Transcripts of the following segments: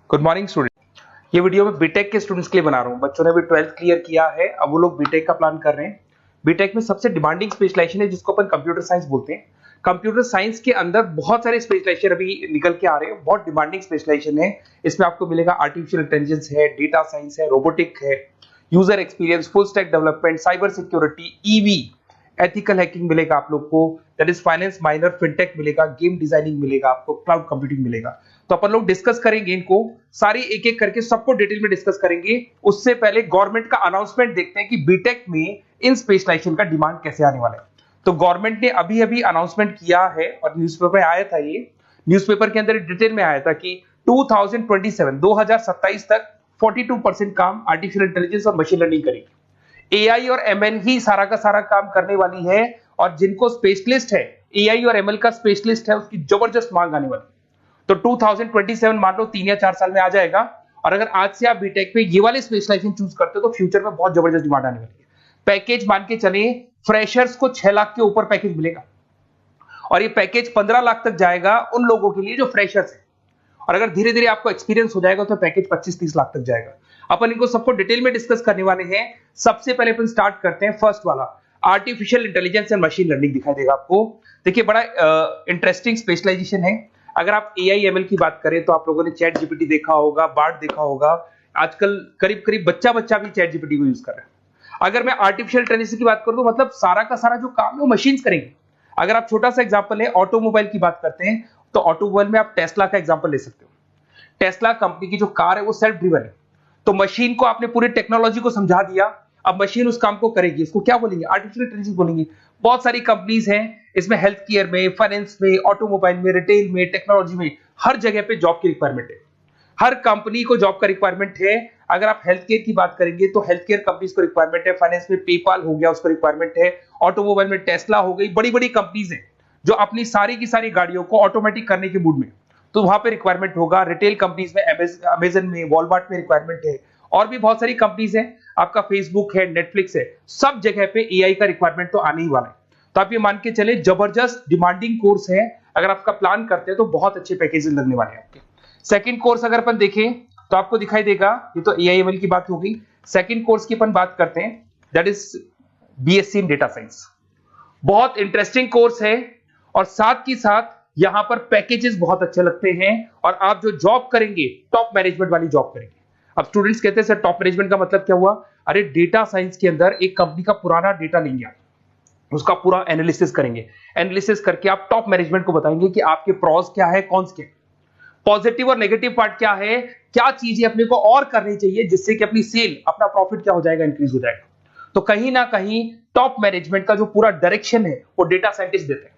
Good morning student. ये video मैं BTech के स्टूडेंट्स के लिए बना रहा हूँ। बच्चों ने भी 12th क्लियर किया है, अब वो लोग बीटेक का प्लान कर रहे हैं। बीटेक में सबसे डिमांडिंग स्पेशलाइजेशन है जिसको अपन कंप्यूटर साइंस बोलते हैं। कंप्यूटर साइंस के अंदर बहुत सारे स्पेशलाइजेशन अभी निकल के आ रहे हैं, बहुत डिमांडिंग स्पेशलाइजेशन है। इसमें आपको मिलेगा आर्टिफिशियल इंटेलिजेंस है, डेटा साइंस है, रोबोटिक है, user experience, full stack development, cyber security, EV, ethical hacking मिलेगा आप लोग को, that is finance minor, fintech मिलेगा, गेम डिजाइनिंग मिलेगा आपको, क्लाउड कंप्यूटिंग मिलेगा। तो अपन लोग डिस्कस करेंगे इनको सारी एक एक करके, सबको डिटेल में डिस्कस करेंगे। उससे पहले गवर्नमेंट का अनाउंसमेंट देखते हैं कि बीटेक में इन स्पेशलाइजेशन का डिमांड कैसे आने वाला है। तो गवर्नमेंट ने अभी अभी अनाउंसमेंट किया है और न्यूज़पेपर में आया था, ये न्यूज़पेपर के अंदर डिटेल में आया था कि 2027 तक 42% काम आर्टिफिशियल इंटेलिजेंस और मशीन लर्निंग करेगी। एआई और एमएल ही सारा का सारा काम करने वाली है, और जिनको स्पेशलिस्ट है, एआई और एमएल का स्पेशलिस्ट है, उसकी जबरदस्त मांग आने वाली। तो 2027 मान लो 3 या 4 साल में आ जाएगा। और अगर आज से आप बीटेक पे ये वाले स्पेशलाइजेशन चूज करते हो तो फ्यूचर में बहुत जबरदस्त डिमांड आने वाली है। पैकेज मान के चले, फ्रेशर्स को 6 लाख के ऊपर पैकेज मिलेगा, और ये पैकेज 15 लाख तक जाएगा उन लोगों के लिए जो फ्रेशर्स है। और अगर धीरे धीरे आपको एक्सपीरियंस हो जाएगा तो पैकेज 25-30 लाख तक जाएगा। अपन इनको सबको डिटेल में डिस्कस करने वाले हैं। सबसे पहले अपन स्टार्ट करते हैं फर्स्ट वाला, artificial intelligence and machine learning दिखाई देगा आपको। देखिए बड़ा इंटरेस्टिंग स्पेशलाइजेशन है। अगर आप एआई एमएल की बात करें तो आप लोगों ने चैट जीपीटी देखा होगा, बार्ड देखा होगा। आजकल करीब करीब बच्चा भी चैट जीपीटी को यूज कर रहा है। अगर मैं आर्टिफिशियल इंटेलिजेंस की बात करूं तो मतलब सारा का सारा जो काम है वो मशीन्स करेंगे। अगर आप छोटा सा एग्जांपल है, ऑटोमोबाइल की बात करते हैं तो ऑटोमोबाइल में आप टेस्ला का एग्जांपल ले सकते हो। टेस्ला कंपनी की जो कार है वो सेल्फ ड्रिवन है। तो मशीन को आपने पूरी टेक्नोलॉजी को समझा दिया, अब मशीन उस काम को करेगी। इसको क्या बोलेंगे? आर्टिफिशियल इंटेलिजेंस बोलेंगे। बहुत सारी कंपनीज हैं इसमें, हेल्थ केयर में, फाइनेंस में, ऑटोमोबाइल में, रिटेल में, टेक्नोलॉजी में, हर जगह पे जॉब की रिक्वायरमेंट है। हर कंपनी को जॉब का रिक्वायरमेंट है। अगर आप हेल्थ केयर की बात करेंगे तो हेल्थ केयर कंपनीज को रिक्वायरमेंट है, फाइनेंस में पेपाल हो गया उसको रिक्वायरमेंट है, ऑटोमोबाइल में टेस्ला हो गई, बड़ी बड़ी कंपनीज हैं जो अपनी सारी की सारी गाड़ियों को ऑटोमेटिक करने के मूड में, तो वहां पे रिक्वायरमेंट होगा। रिटेल कंपनीज में अमेजन में, वॉलमार्ट में रिक्वायरमेंट है, और भी बहुत सारी कंपनीज हैं, आपका फेसबुक है, नेटफ्लिक्स है, सब जगह पे एआई का रिक्वायरमेंट तो आने ही वाला है। तो आप ये मान के चले जबरदस्त डिमांडिंग कोर्स है। अगर आपका प्लान करते हैं तो बहुत अच्छे पैकेजेस लगने वाले हैं आपके। सेकंड कोर्स अगर अपन देखें तो आपको दिखाई देगा, ये तो एआई एमएल की बात हो गई। सेकंड कोर्स की अपन बात करते हैं, that is BSc in data science. बहुत इंटरेस्टिंग कोर्स है, और साथ ही साथ यहां पर पैकेजेस बहुत अच्छे लगते हैं, और आप जो जॉब करेंगे टॉप मैनेजमेंट वाली जॉब करेंगे। अब स्टूडेंट्स कहते हैं सर टॉप मैनेजमेंट का मतलब क्या हुआ? अरे डेटा साइंस के अंदर एक कंपनी का पुराना डेटा लेंगे, आप उसका पूरा एनालिसिस करेंगे, एनालिसिस करके आप टॉप मैनेजमेंट को बताएंगे कि आपके प्रॉस क्या है, कौन से पॉजिटिव और नेगेटिव पार्ट क्या है, क्या चीजें अपने को और करनी चाहिए जिससे कि अपनी सेल, अपना प्रॉफिट क्या हो जाएगा, इंक्रीज हो जाएगा। तो कहीं ना कहीं टॉप मैनेजमेंट का जो पूरा डायरेक्शन है वो डेटा साइंटिस्ट देते हैं।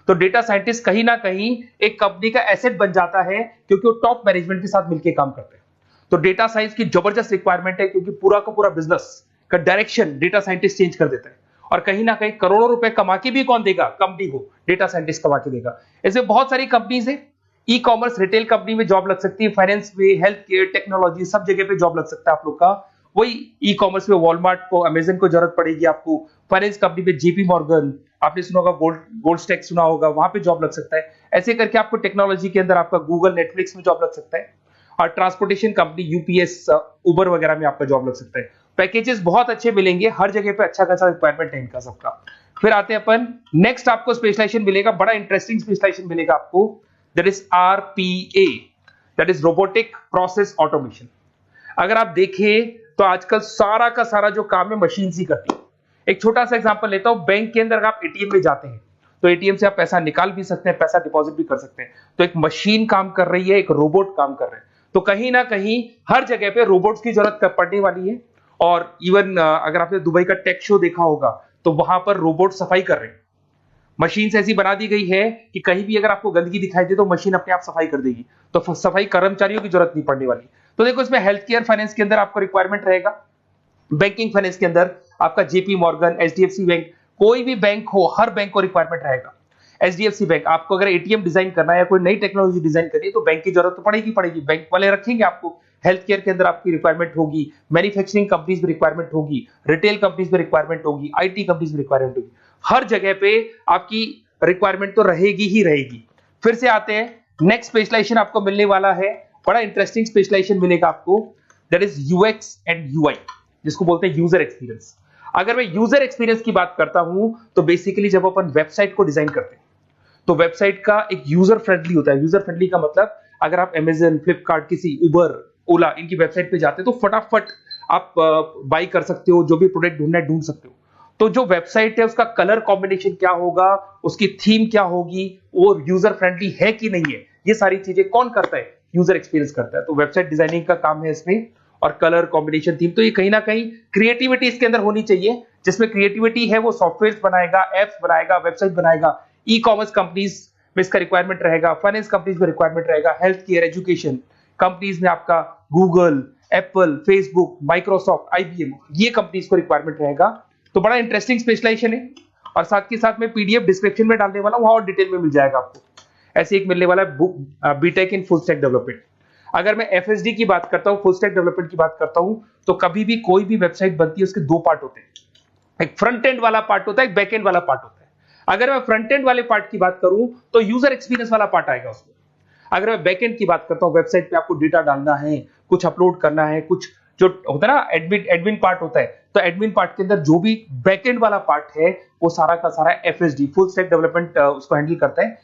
तो डेटा साइंटिस्ट कहीं ना कहीं एक कंपनी का एसेट बन जाता है, क्योंकि वो टॉप मैनेजमेंट के साथ मिलकर काम करते हैं। तो डेटा साइंस की जबरदस्त रिक्वायरमेंट है, क्योंकि पूरा का पूरा बिजनेस का डायरेक्शन डेटा साइंटिस्ट चेंज कर देता है। और कहीं ना कहीं करोड़ों रुपए कमा के भी कौन देगा? कंपनी को डेटा साइंटिस्ट कमा के देगा। ऐसे बहुत सारी कंपनीज है, ई कॉमर्स, रिटेल कंपनी में जॉब लग सकती है, फाइनेंस में, हेल्थ केयर, टेक्नोलॉजी, सब जगह पे जॉब लग सकता है आप लोग का। वही ई कॉमर्स में वॉलमार्ट को, अमेजन को जरूरत पड़ेगी आपको। फाइनेंस कंपनी में जेपी मॉर्गन, आपने सुना होगा, गोल्ड स्टैक सुना होगा, वहां पे जॉब लग सकता है। ऐसे करके आपको टेक्नोलॉजी के अंदर आपका गूगल, नेटफ्लिक्स में जॉब लग सकता है। और ट्रांसपोर्टेशन कंपनी यूपीएस, उबर वगैरह में आपका जॉब लग सकता है। पैकेजेस बहुत अच्छे मिलेंगे, हर जगह पे अच्छा खासा रिक्वायरमेंट है इनका सबका। फिर आते हैं अपन नेक्स्ट, आपको स्पेशलाइजेशन मिलेगा, बड़ा इंटरेस्टिंग स्पेशलाइजेशन मिलेगा आपको, that is RPA, that is robotic process automation. अगर आप देखें तो आजकल सारा का सारा जो काम है मशीन ही करती है। एक छोटा सा एग्जांपल लेता हूं, बैंक के अंदर अगर आप एटीएम में जाते हैं तो एटीएम से आप पैसा निकाल भी सकते हैं, पैसा डिपॉजिट भी कर सकते हैं। तो एक मशीन काम कर रही है, एक रोबोट काम कर रहे हैं। तो कहीं ना कहीं हर जगह पे रोबोट्स की जरूरत पड़ने वाली है। और इवन अगर आपने दुबई का टेक शो देखा होगा तो वहां पर रोबोट सफाई कर रहे हैं। मशीन ऐसी बना दी गई है कि कहीं भी अगर आपको गंदगी दिखाई दे तो मशीन अपने आप सफाई कर देगी, तो सफाई कर्मचारियों की जरूरत नहीं पड़ने वाली। तो देखो इसमें हेल्थ केयर, फाइनेंस के अंदर आपको रिक्वायरमेंट रहेगा, बैंकिंग फाइनेंस के अंदर आपका जेपी मॉर्गन, एचडीएफसी बैंक, कोई भी बैंक हो, हर बैंक को रिक्वायरमेंट रहेगा। एचडीएफसी बैंक, आपको अगर एटीएम डिजाइन करना है या कोई नई टेक्नोलॉजी डिजाइन करनी है तो बैंक की जरूरत तो पड़ेगी, बैंक वाले रखेंगे आपको। हेल्थ केयर के अंदर आपकी रिक्वायरमेंट होगी, मैन्युफैक्चरिंग कंपनीज में रिक्वायरमेंट होगी, रिटेल कंपनीज में रिक्वायरमेंट होगी, आईटी कंपनीज में रिक्वायरमेंट होगी। हर जगह पे आपकी रिक्वायरमेंट तो रहेगी ही रहेगी। फिर से आते हैं, नेक्स्ट स्पेशलाइजेशन आपको मिलने वाला है बड़ा इंटरेस्टिंग स्पेशलाइजेशन मिलेगा आपको, that is UX and UI, जिसको बोलते हैं यूजर एक्सपीरियंस। अगर मैं यूजर एक्सपीरियंस की बात करता हूं तो बेसिकली जब अपन वेबसाइट को डिजाइन करते हैं तो वेबसाइट का एक यूजर फ्रेंडली होता है। यूजर फ्रेंडली का मतलब अगर आप अमेजन, फ्लिपकार्ट, किसी उबर, ओला इनकी वेबसाइट पे जाते हैं तो फटाफट आप बाई कर सकते हो, जो भी प्रोडक्ट ढूंढना है ढूंढ सकते हो। तो जो वेबसाइट है उसका कलर कॉम्बिनेशन क्या होगा, उसकी थीम क्या होगी, वो यूजर फ्रेंडली है कि नहीं है, ये सारी चीजें कौन करता है, यूजर एक्सपीरियंस करता है। तो वेबसाइट डिजाइनिंग का काम है इसमें, और कलर कॉम्बिनेशन, थीम, तो ये कहीं ना कहीं क्रिएटिविटी इसके अंदर होनी चाहिए। जिसमें क्रिएटिविटी है वो सॉफ्टवेयर बनाएगा, एप्स बनाएगा, वेबसाइट बनाएगा। ई कॉमर्स कंपनीज में इसका रिक्वायरमेंट रहेगा, फाइनेंस कंपनीज में रिक्वायरमेंट रहेगा, हेल्थ केयर, एजुकेशन कंपनीज में आपका Google, Apple, Facebook, Microsoft, IBM, ये कंपनीज को रिक्वायरमेंट रहेगा। तो बड़ा इंटरेस्टिंग स्पेशलाइजेशन है, और साथ के साथ में पीडीएफ डिस्क्रिप्शन में डालने वाला हूं, वहां और डिटेल में मिल जाएगा आपको। ऐसे एक मिलने वाला है book, BTech in full stack development. अगर मैं एफएसडी की बात करता हूं, फुल स्टैक डेवलपमेंट की बात करता हूं, तो कभी भी कोई भी वेबसाइट बनती है उसके दो पार्ट होते हैं, एक फ्रंट एंड वाला पार्ट होता है, एक बैक एंड वाला पार्ट होता है। अगर मैं फ्रंट एंड वाले पार्ट की बात करूं तो यूजर एक्सपीरियंस वाला पार्ट आएगा उसमें। अगर मैं बैक एंड की बात करता हूं, वेबसाइट पे आपको डेटा डालना है, कुछ अपलोड करना है, कुछ जो होता है ना एडमिन पार्ट होता है, तो एडमिन पार्ट के अंदर जो भी बैक एंड वाला पार्ट है वो सारा का सारा एफएसडी, फुल स्टैक डेवलपमेंट, उसको हैंडल करता है।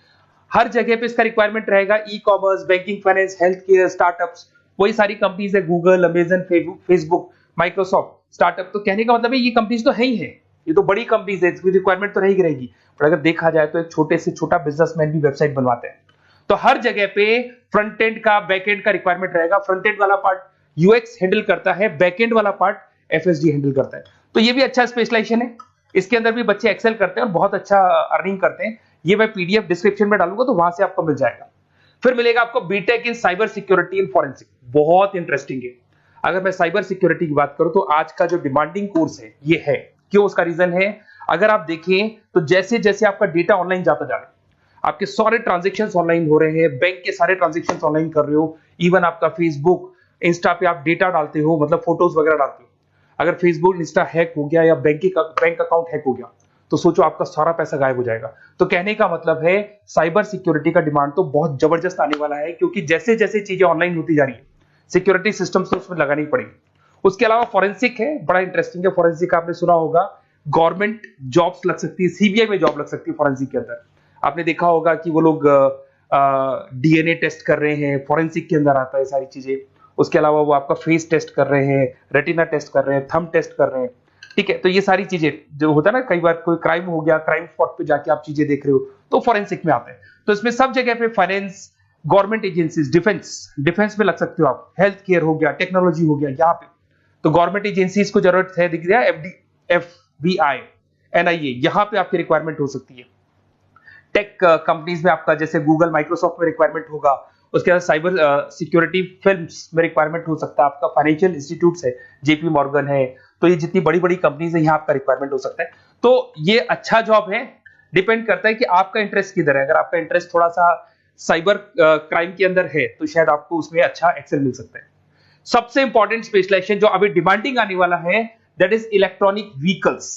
हर जगह पे इसका रिक्वायरमेंट रहेगा। E commerce, banking, finance, health care, startups, वही सारी कंपनीज है, Google, Amazon, Facebook, Microsoft, startup. तो कहने का मतलब है ये कंपनीज तो है ही है, ये तो बड़ी कंपनीज है, इसकी रिक्वायरमेंट तो रहेगी रहेगी। पर अगर देखा जाए तो एक छोटे से छोटा बिजनेसमैन भी वेबसाइट बनवाते हैं। तो हर जगह पे फ्रंट एंड का, बैक एंड का रिक्वायरमेंट रहेगा। फ्रंट एंड वाला पार्ट यूएक्स हैंडल करता है, बैक एंड वाला पार्ट एफएसडी हैंडल करता है। तो ये भी अच्छा स्पेशलाइजेशन है, इसके अंदर भी बच्चे एक्सेल करते हैं और बहुत अच्छा अर्निंग करते हैं। ये मैं पीडीएफ डिस्क्रिप्शन में डालूंगा तो वहां से आपको मिल जाएगा। फिर मिलेगा आपको BTech in cyber security and forensic, बहुत इंटरेस्टिंग है। अगर मैं साइबर सिक्योरिटी की बात करूं तो आज का जो डिमांडिंग कोर्स है ये है। क्यों? उसका रीजन है, अगर आप देखें तो जैसे जैसे आपका डेटा ऑनलाइन जाता जा रहा है, आपके सारे ट्रांजेक्शंस ऑनलाइन हो रहे हैं, बैंक के सारे ट्रांजेक्शंस ऑनलाइन कर रहे हो, इवन आपका फेसबुक, इंस्टा पे आप डेटा डालते हो, मतलब फोटोज वगैरह डालते हो। अगर फेसबुक, इंस्टा हैक हो गया या बैंक अकाउंट हैक हो गया तो सोचो आपका सारा पैसा गायब हो जाएगा। तो कहने का मतलब है साइबर सिक्योरिटी का डिमांड तो बहुत जबरदस्त आने वाला है, क्योंकि जैसे जैसे चीजें ऑनलाइन होती जा रही है सिक्योरिटी सिस्टम्स तो उसमें लगानी पड़ेगी। उसके अलावा फॉरेंसिक है, बड़ा इंटरेस्टिंग है। फॉरेंसिक आपने सुना होगा, गवर्नमेंट जॉब्स लग सकती है, सीबीआई में जॉब लग सकती है फॉरेंसिक के अंदर। आपने देखा होगा कि वो लोग डीएनए टेस्ट कर रहे हैं, फॉरेंसिक के अंदर आता है सारी चीजें। उसके अलावा वो आपका फेस टेस्ट कर रहे हैं, रेटिना टेस्ट कर रहे हैं, थंब टेस्ट कर रहे हैं, ठीक है। तो ये सारी चीजें जो होता है ना, कई बार कोई क्राइम हो गया, क्राइम स्पॉट पे जाके आप चीजें देख रहे हो तो फॉरेंसिक में आते हैं। तो इसमें सब जगह पे फाइनेंस, गवर्नमेंट एजेंसीज, डिफेंस में लग सकते हो आप, हेल्थ केयर हो गया, टेक्नोलॉजी हो गया, यहाँ पे तो गवर्नमेंट एजेंसीज को जरूरत है, दिख रहा है, एफबीआई, एनआईए, यहाँ पे आपकी रिक्वायरमेंट हो सकती है। टेक कंपनीज में आपका जैसे गूगल, माइक्रोसॉफ्ट में रिक्वायरमेंट होगा। उसके बाद साइबर सिक्योरिटी फिल्म्स में रिक्वायरमेंट हो सकता है आपका, फाइनेंशियल इंस्टीट्यूट्स है, जेपी मॉर्गन है, तो ये जितनी बड़ी बड़ी कंपनीज है यहाँ आपका रिक्वायरमेंट हो सकता है। तो ये अच्छा जॉब है, डिपेंड करता है कि आपका इंटरेस्ट किधर है। अगर आपका इंटरेस्ट थोड़ा सा साइबर क्राइम के अंदर है तो शायद आपको उसमें अच्छा एक्सेल मिल सकता है। सबसे इंपॉर्टेंट स्पेशलाइजेशन जो अभी डिमांडिंग आने वाला है, that is electronic vehicles,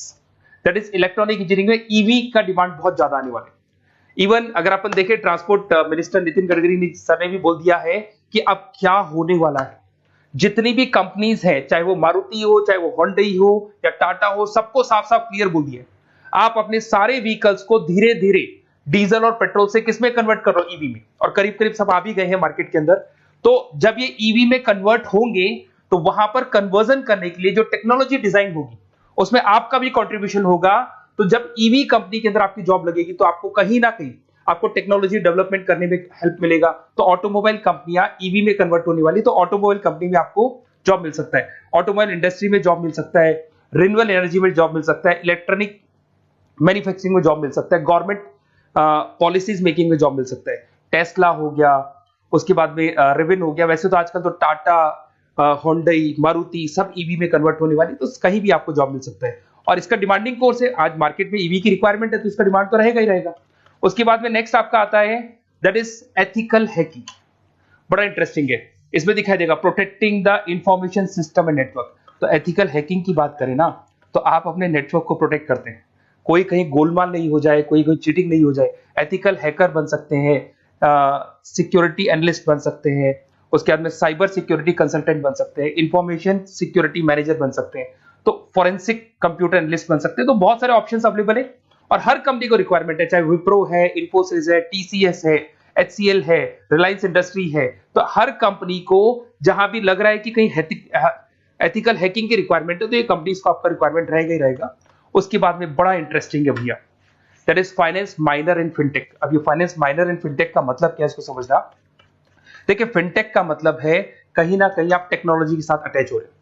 that is electronic engineering में ईवी का डिमांड बहुत ज्यादा आने वाला है। इवन अगर अपन देखें, transport minister Nitin Gadkari sir ने भी बोल दिया है कि अब क्या होने वाला है, जितनी भी कंपनीज है, चाहे वो मारुति हो, चाहे वो होंडई हो या टाटा हो, सबको साफ साफ क्लियर बोल दिया, आप अपने सारे व्हीकल्स को धीरे धीरे डीजल और पेट्रोल से किसमें कन्वर्ट कर रहे हो, ईवी में। और करीब करीब सब आ भी गए हैं मार्केट के अंदर। तो जब ये ईवी में कन्वर्ट होंगे तो वहां पर कन्वर्जन करने के लिए जो टेक्नोलॉजी डिजाइन होगी उसमें आपका भी कंट्रीब्यूशन होगा। तो जब ईवी कंपनी के अंदर आपकी जॉब लगेगी तो आपको कहीं ना कहीं आपको टेक्नोलॉजी डेवलपमेंट करने में हेल्प मिलेगा। तो ऑटोमोबाइल कंपनियां ईवी में कन्वर्ट होने वाली, तो ऑटोमोबाइल कंपनी में आपको जॉब मिल सकता है, ऑटोमोबाइल इंडस्ट्री में जॉब मिल सकता है, रिन्यूएबल एनर्जी में जॉब मिल सकता है, इलेक्ट्रॉनिक मैन्युफैक्चरिंग में जॉब मिल सकता है, गवर्नमेंट पॉलिसीज मेकिंग में जॉब मिल सकता है, टेस्ला हो गया, उसके बाद में रिविन हो गया। वैसे तो आजकल तो टाटा, होंडई, मारुति सब ईवी में कन्वर्ट होने वाली, तो कहीं भी आपको जॉब मिल सकता है। और इसका डिमांडिंग कोर्स है, आज मार्केट में ईवी की रिक्वायरमेंट है तो इसका डिमांड तो रहेगा ही रहेगा। उसके बाद में नेक्स्ट आपका आता है, दैट इज एथिकल हैकिंग, बड़ा इंटरेस्टिंग है। इसमें दिखाई देगा protecting the information system and network. तो एथिकल हैकिंग की बात करें ना, तो आप अपने नेटवर्क को प्रोटेक्ट करते हैं, कोई कहीं गोलमाल नहीं हो जाए, कोई चीटिंग नहीं हो जाए। एथिकल हैकर बन सकते हैं, सिक्योरिटी एनालिस्ट बन सकते हैं, उसके बाद में साइबर सिक्योरिटी कंसल्टेंट बन सकते हैं, इंफॉर्मेशन सिक्योरिटी मैनेजर बन सकते हैं, तो फोरेंसिक कंप्यूटर एनालिस्ट बन सकते हैं। तो बहुत सारे ऑप्शंस अवेलेबल है और हर कंपनी को रिक्वायरमेंट है, चाहे विप्रो है, इन्फोसिस है, टीसीएस है, एचसीएल है, रिलायंस इंडस्ट्री है। तो हर कंपनी को जहां भी लग रहा है कि कहीं एथिकल हैकिंग की रिक्वायरमेंट है तो ये कंपनीज को आपका रिक्वायरमेंट रहेगा ही रहेगा। उसके बाद में बड़ा इंटरेस्टिंग है भैया, that is finance minor in fintech. अब ये फाइनेंस माइनर इन फिनटेक का मतलब क्या है इसको समझना। देखिए फिनटेक का मतलब है कहीं ना कहीं आप टेक्नोलॉजी के साथ अटैच हो रहे हैं,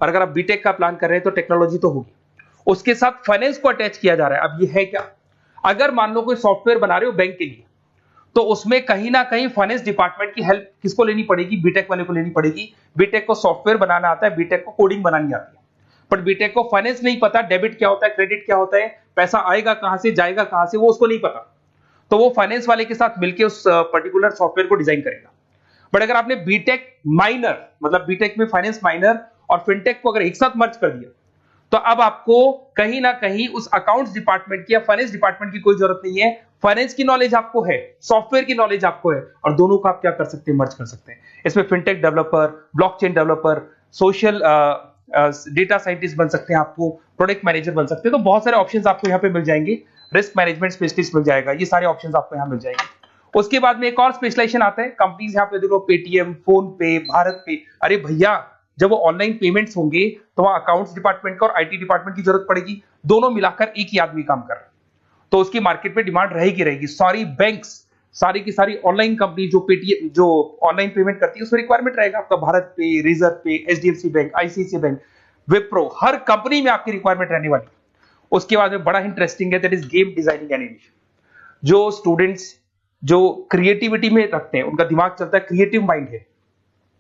और अगर आप बीटेक का प्लान कर रहे हैं तो टेक्नोलॉजी तो होगी, उसके साथ फाइनेंस को अटैच किया जा रहा है। अब ये है क्या, अगर मान लो कोई सॉफ्टवेयर बना रहे हो बैंक के लिए, तो उसमें कहीं ना कहीं फाइनेंस डिपार्टमेंट की हेल्प किसको लेनी पड़ेगी, बीटेक वाले को लेनी पड़ेगी। बीटेक को सॉफ्टवेयर बनाना आता है, बीटेक को कोडिंग बनानी आती है, बट बीटेक को फाइनेंस नहीं पता, डेबिट क्या होता है, क्रेडिट क्या होता है, पैसा आएगा कहां से, जाएगा कहां से, वो उसको नहीं पता। तो वो फाइनेंस वाले के साथ मिलकर उस पर्टिकुलर सॉफ्टवेयर को डिजाइन करेगा। बट अगर आपने बीटेक माइनर, मतलब बीटेक में फाइनेंस माइनर और फिनटेक को अगर एक साथ मर्ज कर दिया, तो अब आपको कहीं ना कहीं उस अकाउंट्स डिपार्टमेंट की या फाइनेंस डिपार्टमेंट की कोई जरूरत नहीं है। फाइनेंस की नॉलेज आपको है, सॉफ्टवेयर की नॉलेज आपको है, और दोनों को आप क्या कर सकते हैं, मर्ज कर सकते हैं। इसमें fintech developer, blockchain developer, social data scientist बन सकते हैं, आपको प्रोडक्ट मैनेजर बन सकते हैं। तो बहुत सारे ऑप्शंस आपको यहाँ पे मिल जाएंगे, रिस्क मैनेजमेंट स्पेशलिस्ट मिल जाएगा, ये सारे ऑप्शंस आपको यहाँ मिल जाएंगे। उसके बाद में एक और स्पेशलाइजेशन आता है, कंपनीज यहाँ पे देखो पेटीएम, फोन पे, भारत पे। अरे भैया जब वो ऑनलाइन पेमेंट्स होंगे तो वहां अकाउंट्स डिपार्टमेंट का और आईटी डिपार्टमेंट की जरूरत पड़ेगी, दोनों मिलाकर एक ही आदमी काम कर रहा है, तो उसकी मार्केट में डिमांड रहेगी रहेगी। सारी बैंक्स, सारी की सारी ऑनलाइन कंपनी जो पेटीएम, जो ऑनलाइन पेमेंट करती है, उसमें रिक्वायरमेंट रहेगा आपका भारत पे, Razorpay, HDFC bank, ICICI bank, Wipro, हर कंपनी में आपकी रिक्वायरमेंट रहने वाली। उसके बाद में बड़ा इंटरेस्टिंग है, that is game designing animation. जो स्टूडेंट्स जो क्रिएटिविटी में रखते हैं, उनका दिमाग चलता है, क्रिएटिव माइंड है,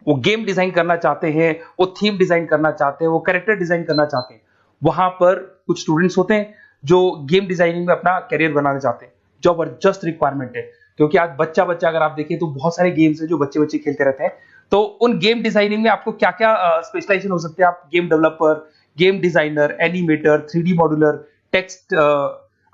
वो गेम डिजाइन करना चाहते हैं, वो थीम डिजाइन करना चाहते हैं, वो कैरेक्टर डिजाइन करना चाहते हैं, वहां पर कुछ स्टूडेंट्स होते हैं जो गेम डिजाइनिंग में अपना करियर बनाना चाहते हैं। जबरदस्त रिक्वायरमेंट है, क्योंकि आज बच्चा बच्चा अगर आप देखें तो बहुत सारे गेम्स हैं जो बच्चे बच्चे खेलते रहते हैं। तो उन गेम डिजाइनिंग में आपको क्या क्या स्पेशलाइजेशन हो सकते हैं, आप game developer, game designer, animator, 3D modular, text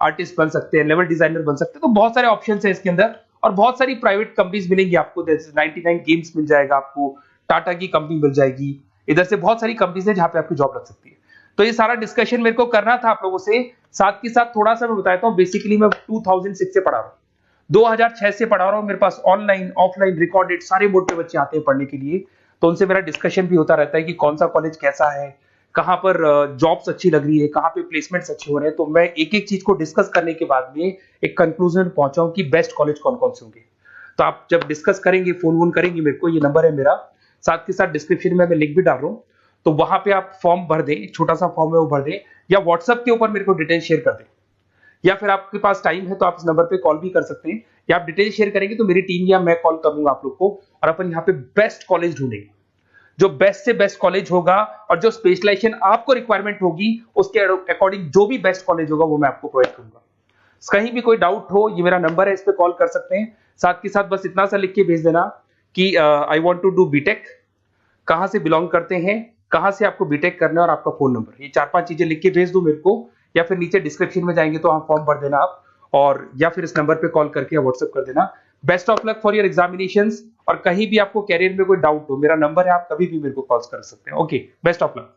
artist बन सकते हैं, लेवल डिजाइनर बन सकते हैं। तो बहुत सारे ऑप्शन है इसके अंदर, और बहुत सारी प्राइवेट कंपनीज मिलेंगी आपको, जैसे 99 गेम्स मिल जाएगा आपको, टाटा की कंपनी मिल जाएगी, इधर से बहुत सारी कंपनीज है जहां पे आपकी जॉब लग सकती है। तो ये सारा डिस्कशन मेरे को करना था आप लोगों से, साथ के साथ थोड़ा सा मैं बताता हूँ। बेसिकली मैं 2006 से पढ़ा रहा हूँ, 2006 से पढ़ा रहा हूँ। मेरे पास ऑनलाइन ऑफलाइन रिकॉर्डेड सारे बोर्ड पे बच्चे आते हैं पढ़ने के लिए, तो उनसे मेरा डिस्कशन भी होता रहता है कि कौन सा कॉलेज कैसा है, कहाँ पर जॉब्स अच्छी लग रही है, कहाँ पे प्लेसमेंट्स अच्छे हो रहे हैं। तो मैं एक एक चीज को डिस्कस करने के बाद में एक कंक्लूजन पहुंचा हूं कि बेस्ट कॉलेज कौन कौन से होंगे। तो आप जब डिस्कस करेंगे, फोन वोन करेंगे मेरे को, ये नंबर है मेरा, साथ के साथ डिस्क्रिप्शन में मैं लिंक भी डाल रहा हूँ, तो वहां पे आप फॉर्म भर दें, एक छोटा सा फॉर्म है वो भर दें, या व्हाट्सएप के ऊपर मेरे को डिटेल शेयर कर दें, या फिर आपके पास टाइम है तो आप इस नंबर पे कॉल भी कर सकते हैं, या आप डिटेल शेयर करेंगे तो मेरी टीम या मैं कॉल करूंगा आप लोग को, और अपन यहाँ पे बेस्ट कॉलेज ढूंढेंगे। जो बेस्ट से बेस्ट कॉलेज होगा और जो स्पेशलाइजेशन आपको रिक्वायरमेंट होगी उसके अकॉर्डिंग जो भी बेस्ट कॉलेज होगा वो मैं आपको प्रोवाइड करूंगा। कहीं भी कोई डाउट हो, ये मेरा नंबर है, इस पे कॉल कर सकते हैं। साथ के साथ बस इतना सा लिख के भेज देना कि I want to do BTech, कहां से बिलोंग करते हैं, कहां से आपको बीटेक करना है, और आपका फोन नंबर, ये 4-5 चीजें लिख के भेज दो मेरे को, या फिर नीचे डिस्क्रिप्शन में जाएंगे तो आप फॉर्म भर देना आप, और या फिर इस नंबर पे कॉल करके या व्हाट्सएप कर देना। Best of luck for your examinations, और कहीं भी आपको कैरियर में कोई डाउट हो, मेरा नंबर है, आप कभी भी मेरे को कॉल कर सकते हैं। Okay, best of luck.